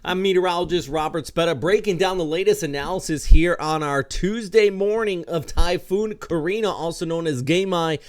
I'm meteorologist Robert Spetta, breaking down the latest analysis here on our Tuesday morning of Typhoon Carina, also known as Gaemi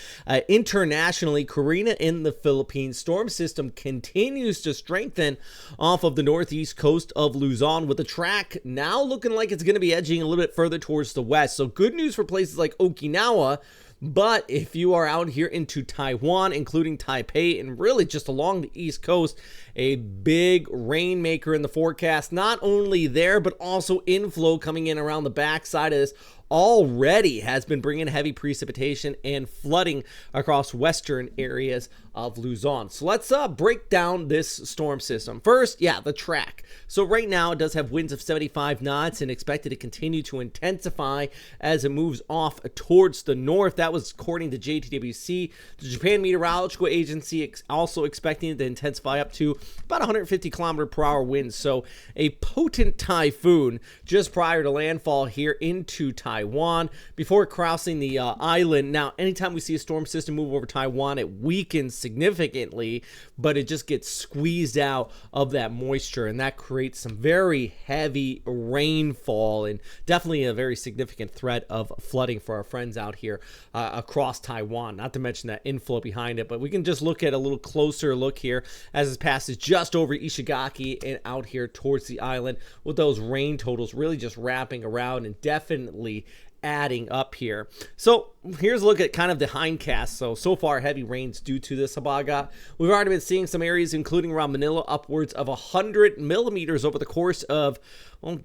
internationally. Carina in the Philippines. Storm system continues to strengthen off of the northeast coast of Luzon, with the track now looking like it's going to be edging a little bit further towards the west. So good news for places like Okinawa. But if you are out here into Taiwan, including Taipei, and really just along the East Coast, a big rainmaker in the forecast, not only there, but also inflow coming in around the backside of this already has been bringing heavy precipitation and flooding across western areas of Luzon. So let's break down this storm system. First, the track. So right now it does have winds of 75 knots and expected to continue to intensify as it moves off towards the north. That was according to JTWC. The Japan Meteorological Agency also expecting it to intensify up to about 150 kilometer per hour winds. So a potent typhoon just prior to landfall here into Taiwan before crossing the island. Now, anytime we see a storm system move over Taiwan, it weakens significantly, but it just gets squeezed out of that moisture, and that creates some very heavy rainfall and definitely a very significant threat of flooding for our friends out here across Taiwan, not to mention that inflow behind it. But we can just look at a little closer look here as it passes just over Ishigaki and out here towards the island, with those rain totals really just wrapping around and definitely adding up here. So here's a look at kind of the hindcast. So far heavy rains due to this Habagat. We've already been seeing some areas, including around Manila, upwards of 100 millimeters over the course of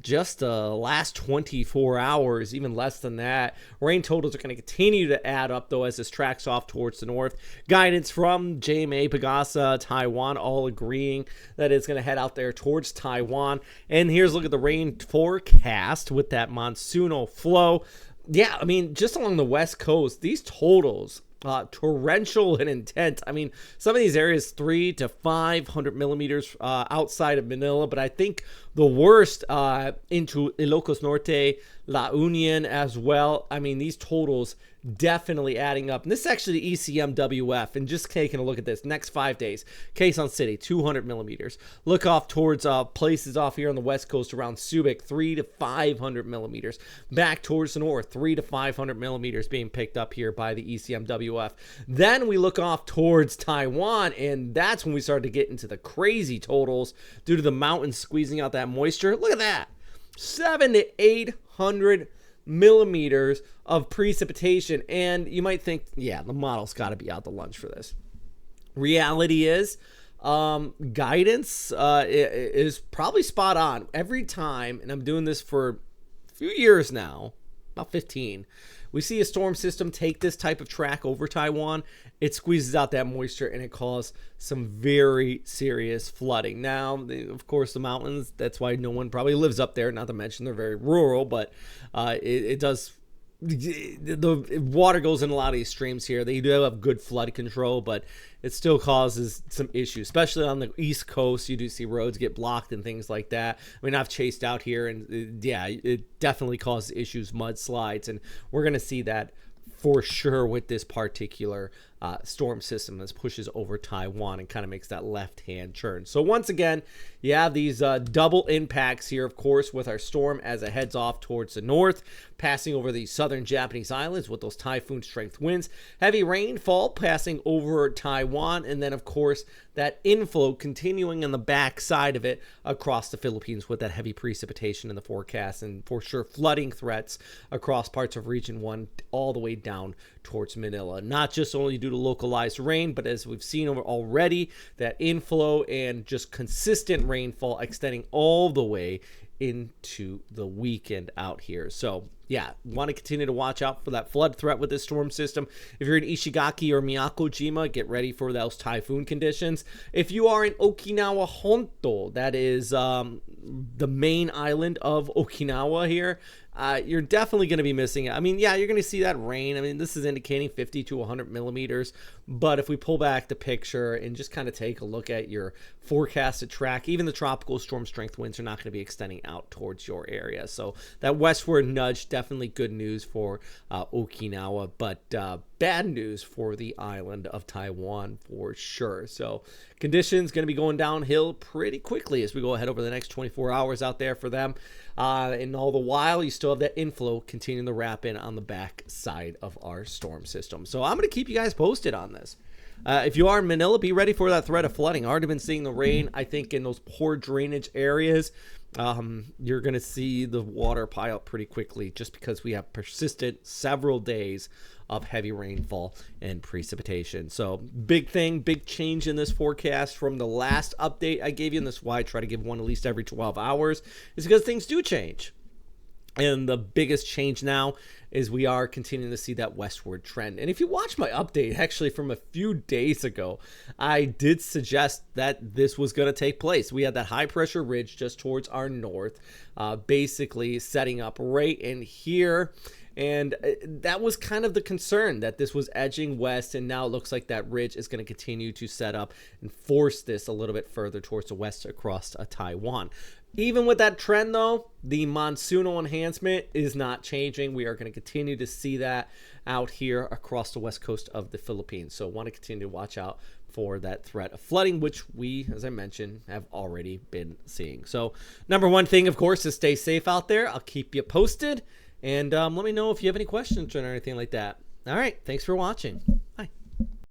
just the last 24 hours, even less than that. Rain totals are going to continue to add up, though, as this tracks off towards the north. Guidance from JMA, Pagasa, Taiwan, all agreeing that it's going to head out there towards Taiwan. And here's a look at the rain forecast with that monsoonal flow. Yeah, I mean, just along the west coast, these totals, torrential and intense. I mean, some of these areas 300 to 500 millimeters outside of Manila, but I think the worst into Ilocos Norte, La Union as well. I mean, these totals definitely adding up. And this is actually the ECMWF. And just taking a look at this, next 5 days, Quezon City, 200 millimeters. Look off towards places off here on the west coast around Subic, 300 to 500 millimeters. Back towards the north, 300 to 500 millimeters being picked up here by the ECMWF. Then we look off towards Taiwan, and that's when we start to get into the crazy totals due to the mountains squeezing out that moisture. Look at that, 700 to 800 millimeters of precipitation. And you might think, the model's got to be out to lunch for this. Reality is, guidance is probably spot on every time, and I'm doing this for a few years now, about 15. We see a storm system take this type of track over Taiwan, it squeezes out that moisture and it causes some very serious flooding. Now, of course, the mountains, that's why no one probably lives up there, not to mention they're very rural, but it does. The water goes in a lot of these streams here. They do have good flood control, but it still causes some issues, especially on the East Coast. You do see roads get blocked and things like that. I mean, I've chased out here, and it definitely causes issues, mudslides, and we're going to see that for sure with this particular storm system that pushes over Taiwan and kind of makes that left-hand turn. So once again, you have these double impacts here, of course, with our storm as it heads off towards the north, passing over the southern Japanese islands with those typhoon strength winds, heavy rainfall passing over Taiwan, and then, of course, that inflow continuing on the back side of it across the Philippines with that heavy precipitation in the forecast, and for sure flooding threats across parts of Region 1 all the way down towards Manila. Not just only due to localized rain, but as we've seen already, that inflow and just consistent rainfall extending all the way into the weekend out here. So want to continue to watch out for that flood threat with this storm system. If you're in Ishigaki or Miyako-jima, get ready for those typhoon conditions. If you are in Okinawa Honto, that is the main island of Okinawa here, you're definitely going to be missing it. I mean, yeah, you're going to see that rain. I mean, this is indicating 50 to 100 millimeters. But if we pull back the picture and just kind of take a look at your forecasted track, even the tropical storm strength winds are not going to be extending out towards your area. So that westward nudge, definitely good news for Okinawa, but bad news for the island of Taiwan for sure. So conditions going to be going downhill pretty quickly as we go ahead over the next 24 hours out there for them. And all the while, you still have that inflow continuing to wrap in on the back side of our storm system. So I'm going to keep you guys posted on this. If you are in Manila, be ready for that threat of flooding. Already been seeing the rain, I think, in those poor drainage areas. You're going to see the water pile up pretty quickly just because we have persistent several days of heavy rainfall and precipitation. So big thing, big change in this forecast from the last update I gave you, and that's why I try to give one at least every 12 hours, is because things do change. And the biggest change now is we are continuing to see that westward trend. And if you watch my update actually from a few days ago, I did suggest that this was going to take place. We had that high pressure ridge just towards our north, basically setting up right in here. And that was kind of the concern, that this was edging west, and now it looks like that ridge is going to continue to set up and force this a little bit further towards the west across Taiwan. Even with that trend, though, the monsoonal enhancement is not changing. We are going to continue to see that out here across the west coast of the Philippines. So want to continue to watch out for that threat of flooding, which we, as I mentioned, have already been seeing. So number one thing, of course, is stay safe out there. I'll keep you posted. And let me know if you have any questions or anything like that. All right. Thanks for watching.